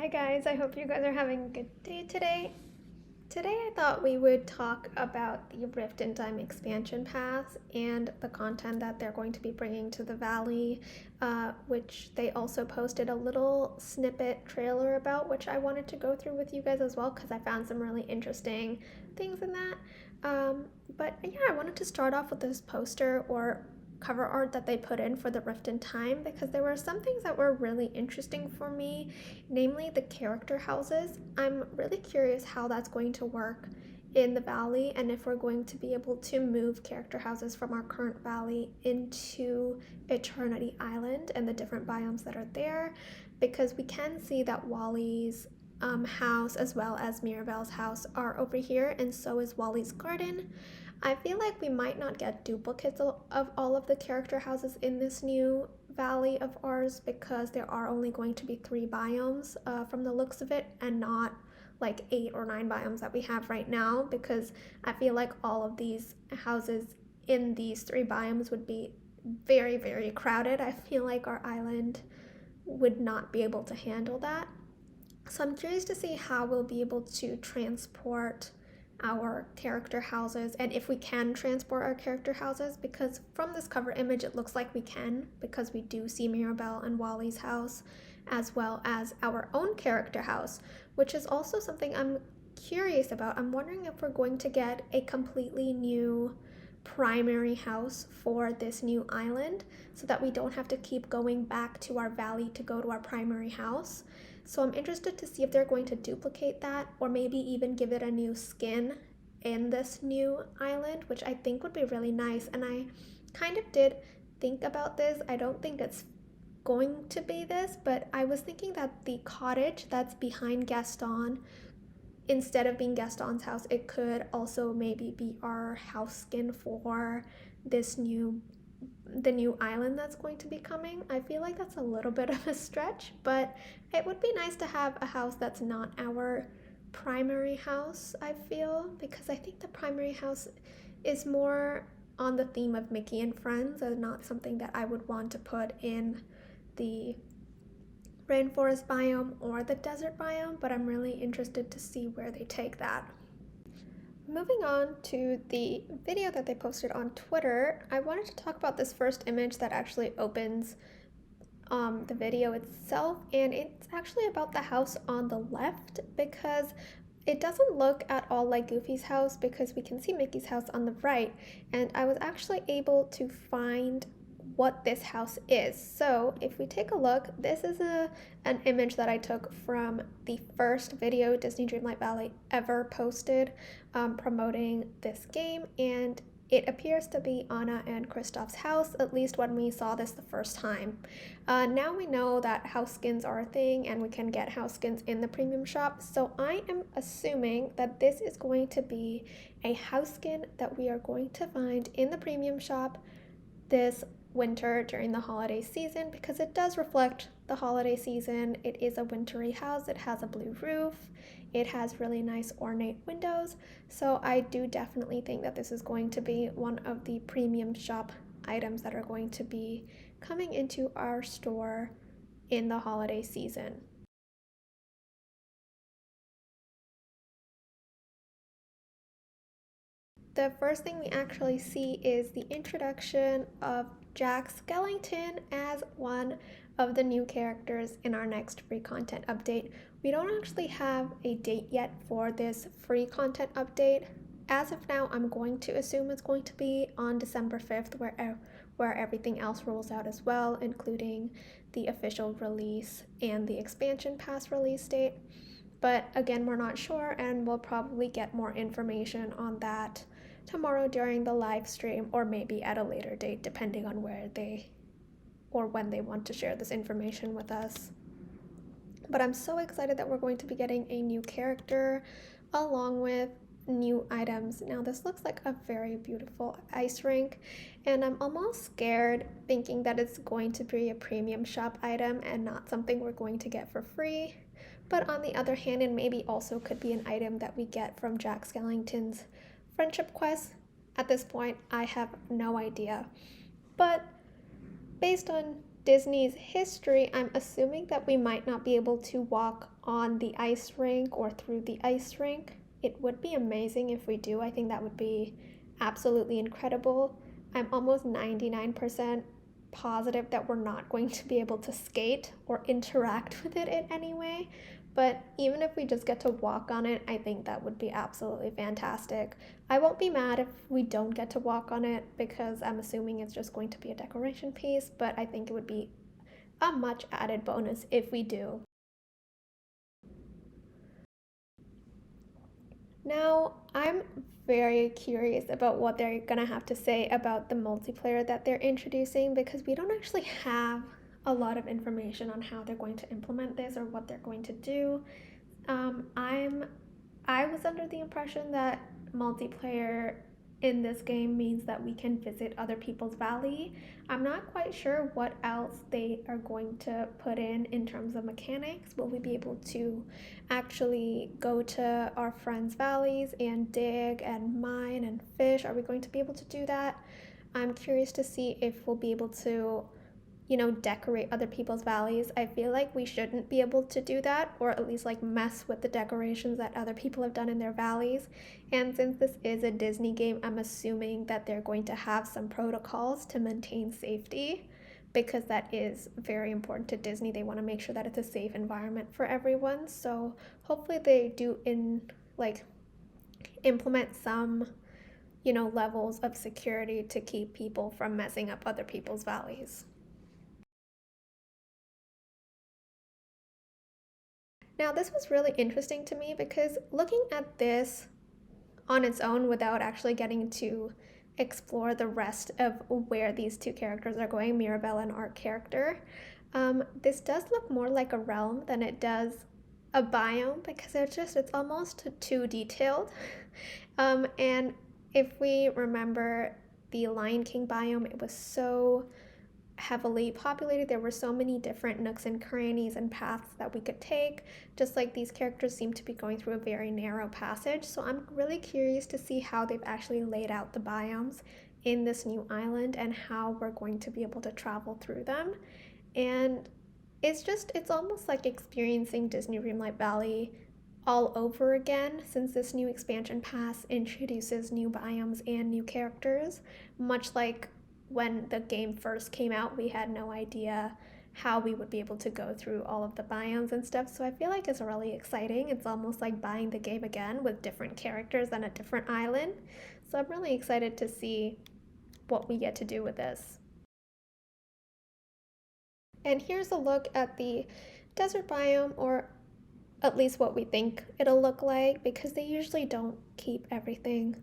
Hi guys, I hope you guys are having a good day today. Today I thought we would talk about the Rift in Time expansion pass and the content that they're going to be bringing to the Valley, which they also posted a little snippet trailer about, which I wanted to go through with you guys as well because I found some really interesting things in that. But yeah, I wanted to start off with this poster or cover art that they put in for the Rift in Time because there were some things that were really interesting for me, namely the character houses. I'm really curious how that's going to work in the valley and if we're going to be able to move character houses from our current valley into Eternity Island and the different biomes that are there, because we can see that Wally's house as well as Mirabelle's house are over here, and so is Wally's garden. I feel like we might not get duplicates of all of the character houses in this new valley of ours because there are only going to be 3 biomes from the looks of it, and not like 8 or 9 biomes that we have right now, because I feel like all of these houses in these 3 biomes would be very, very crowded. I feel like our island would not be able to handle that. So I'm curious to see how we'll be able to transport our character houses, and if we can transport our character houses, because from this cover image it looks like we can, because we do see Mirabelle and Wally's house as well as our own character house, which is also something I'm curious about. I'm wondering if we're going to get a completely new primary house for this new island so that we don't have to keep going back to our valley to go to our primary house. So I'm interested to see if they're going to duplicate that or maybe even give it a new skin in this new island, which I think would be really nice. And I kind of did think about this. I don't think it's going to be this, but I was thinking that the cottage that's behind Gaston, instead of being Gaston's house, it could also maybe be our house skin for the new island that's going to be coming. I feel like that's a little bit of a stretch, but it would be nice to have a house that's not our primary house, I feel, because I think the primary house is more on the theme of Mickey and Friends and not something that I would want to put in the rainforest biome or the desert biome, but I'm really interested to see where they take that. Moving on to the video that they posted on Twitter, I wanted to talk about this first image that actually opens the video itself, and it's actually about the house on the left, because it doesn't look at all like Goofy's house because we can see Mickey's house on the right, and I was actually able to find what this house is. So if we take a look, this is an image that I took from the first video Disney Dreamlight Valley ever posted promoting this game, and it appears to be Anna and Kristoff's house, at least when we saw this the first time. Now we know that house skins are a thing and we can get house skins in the premium shop, so I am assuming that this is going to be a house skin that we are going to find in the premium shop this winter during the holiday season, because it does reflect the holiday season. It is a wintry house. It has a blue roof. It has really nice ornate windows. So I do definitely think that this is going to be one of the premium shop items that are going to be coming into our store in the holiday season. The first thing we actually see is the introduction of Jack Skellington as one of the new characters in our next free content update. We don't actually have a date yet for this free content update. As of now, I'm going to assume it's going to be on December 5th, where everything else rolls out as well, including the official release and the expansion pass release date. But again, we're not sure, and we'll probably get more information on that tomorrow during the live stream, or maybe at a later date, depending on where they or when they want to share this information with us. But I'm so excited that we're going to be getting a new character along with new items. Now this looks like a very beautiful ice rink, and I'm almost scared thinking that it's going to be a premium shop item and not something we're going to get for free. But on the other hand, it maybe also could be an item that we get from Jack Skellington's friendship quest. At this point, I have no idea. But based on Disney's history, I'm assuming that we might not be able to walk on the ice rink or through the ice rink. It would be amazing if we do. I think that would be absolutely incredible. I'm almost 99% positive that we're not going to be able to skate or interact with it in any way. But even if we just get to walk on it, I think that would be absolutely fantastic. I won't be mad if we don't get to walk on it because I'm assuming it's just going to be a decoration piece, but I think it would be a much added bonus if we do. Now, I'm very curious about what they're gonna have to say about the multiplayer that they're introducing because we don't actually have a lot of information on how they're going to implement this or what they're going to do. Um, I'm I was under the impression that multiplayer in this game means that we can visit other people's valley. I'm not quite sure what else they are going to put in terms of mechanics. Will we be able to actually go to our friends' valleys and dig and mine and fish? Are we going to be able to do that? I'm curious to see if we'll be able to decorate other people's valleys. I feel like we shouldn't be able to do that, or at least like mess with the decorations that other people have done in their valleys. And since this is a Disney game, I'm assuming that they're going to have some protocols to maintain safety because that is very important to Disney. They want to make sure that it's a safe environment for everyone. So hopefully they do implement some levels of security to keep people from messing up other people's valleys. Now, this was really interesting to me because looking at this on its own without actually getting to explore the rest of where these two characters are going, Mirabelle and our character, this does look more like a realm than it does a biome because it's almost too detailed. And if we remember the Lion King biome, it was so heavily populated. There were so many different nooks and crannies and paths that we could take, just like these characters seem to be going through a very narrow passage. So I'm really curious to see how they've actually laid out the biomes in this new island and how we're going to be able to travel through them. And it's almost like experiencing Disney Dreamlight Valley all over again since this new expansion pass introduces new biomes and new characters, much like when the game first came out, we had no idea how we would be able to go through all of the biomes and stuff. So I feel like it's really exciting. It's almost like buying the game again with different characters on a different island. So I'm really excited to see what we get to do with this. And here's a look at the desert biome, or at least what we think it'll look like, because they usually don't keep everything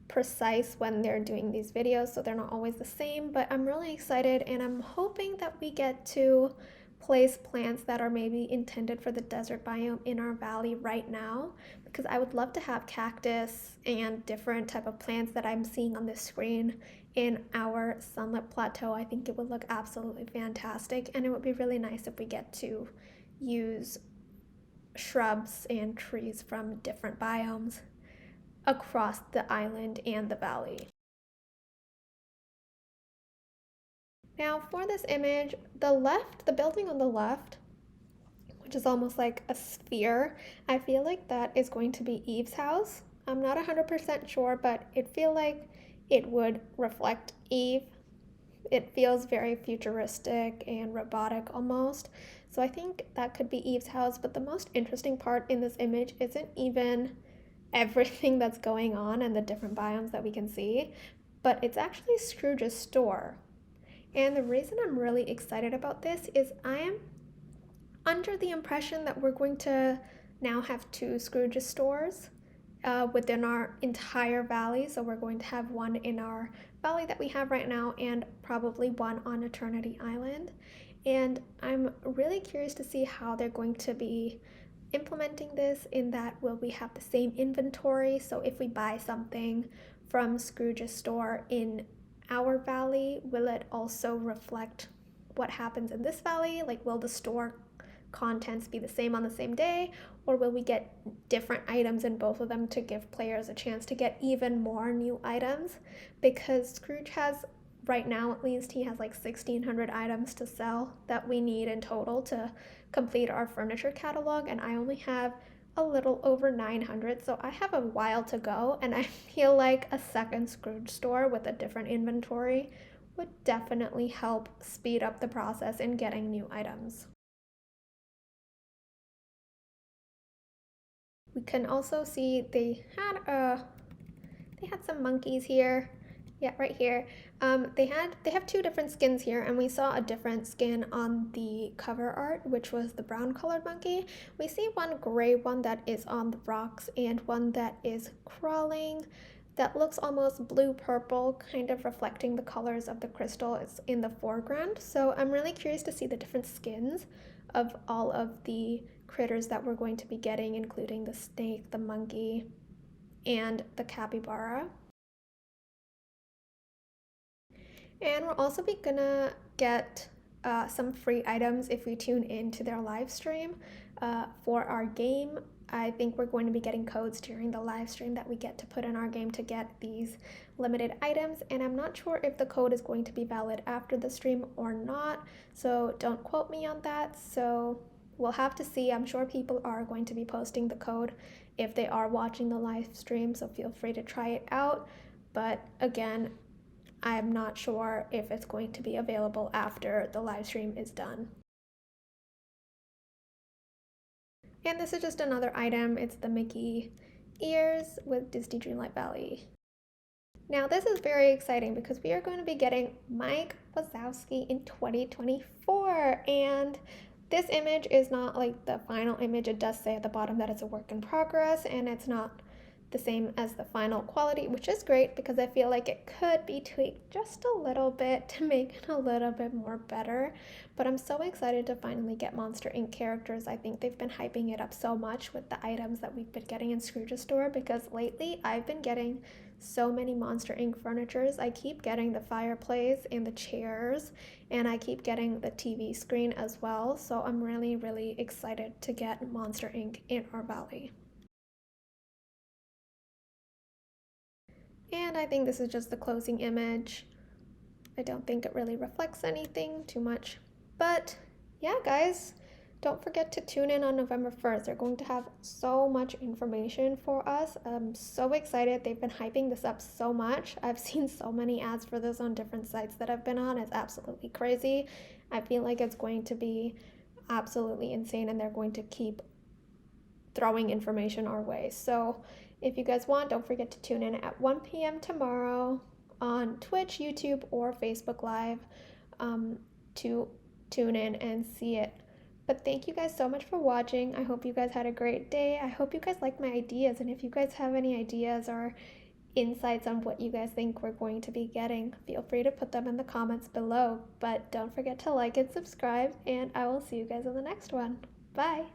precise when they're doing these videos, so they're not always the same. But I'm really excited and I'm hoping that we get to place plants that are maybe intended for the desert biome in our valley right now, because I would love to have cactus and different type of plants that I'm seeing on the screen in our sunlit plateau. I think it would look absolutely fantastic, and it would be really nice if we get to use shrubs and trees from different biomes across the island and the valley. Now for this image, the building on the left, which is almost like a sphere, I feel like that is going to be Eve's house. I'm not 100% sure, but it feels like it would reflect Eve. It feels very futuristic and robotic almost. So I think that could be Eve's house, but the most interesting part in this image isn't even everything that's going on and the different biomes that we can see, but it's actually Scrooge's store. And the reason I'm really excited about this is I am under the impression that we're going to now have two Scrooge's stores within our entire valley. So we're going to have one in our valley that we have right now and probably one on Eternity Island. And I'm really curious to see how they're going to be implementing this, in that will we have the same inventory? So if we buy something from Scrooge's store in our valley, will it also reflect what happens in this valley? Like, will the store contents be the same on the same day, or will we get different items in both of them to give players a chance to get even more new items? Because Scrooge has right now at least, he has like 1,600 items to sell that we need in total to complete our furniture catalog, and I only have a little over 900, so I have a while to go, and I feel like a second Scrooge store with a different inventory would definitely help speed up the process in getting new items. We can also see they had some monkeys here. Yeah, right here. They have two different skins here, and we saw a different skin on the cover art, which was the brown colored monkey. We see one gray one that is on the rocks and one that is crawling that looks almost blue purple, kind of reflecting the colors of the crystal. It's in the foreground. So I'm really curious to see the different skins of all of the critters that we're going to be getting, including the snake, the monkey, and the capybara. And we'll also be gonna get some free items if we tune in to their live stream for our game. I think we're going to be getting codes during the live stream that we get to put in our game to get these limited items, and I'm not sure if the code is going to be valid after the stream or not, so don't quote me on that. So we'll have to see. I'm sure people are going to be posting the code if they are watching the live stream, so feel free to try it out. But again, I'm not sure if it's going to be available after the live stream is done. And this is just another item. It's the Mickey ears with Disney Dreamlight Valley. Now this is very exciting because we are going to be getting Mike Wazowski in 2024, and this image is not like the final image. It does say at the bottom that it's a work in progress, and it's not the same as the final quality, which is great because I feel like it could be tweaked just a little bit to make it a little bit more better. But I'm so excited to finally get Monster Inc. characters. I think they've been hyping it up so much with the items that we've been getting in Scrooge's store, because lately I've been getting so many Monster Inc. furnitures. I keep getting the fireplace and the chairs, and I keep getting the TV screen as well. So I'm really, really excited to get Monster Inc. in our valley. And I think this is just the closing image. I don't think it really reflects anything too much. But yeah, guys, don't forget to tune in on November 1st. They're going to have so much information for us. I'm so excited. They've been hyping this up so much. I've seen so many ads for this on different sites that I've been on. It's absolutely crazy. I feel like it's going to be absolutely insane, and they're going to keep throwing information our way. So if you guys want, don't forget to tune in at 1 p.m. tomorrow on Twitch, YouTube, or Facebook Live to tune in and see it. But thank you guys so much for watching. I hope you guys had a great day. I hope you guys like my ideas, and if you guys have any ideas or insights on what you guys think we're going to be getting, feel free to put them in the comments below. But don't forget to like and subscribe, and I will see you guys in the next one. Bye!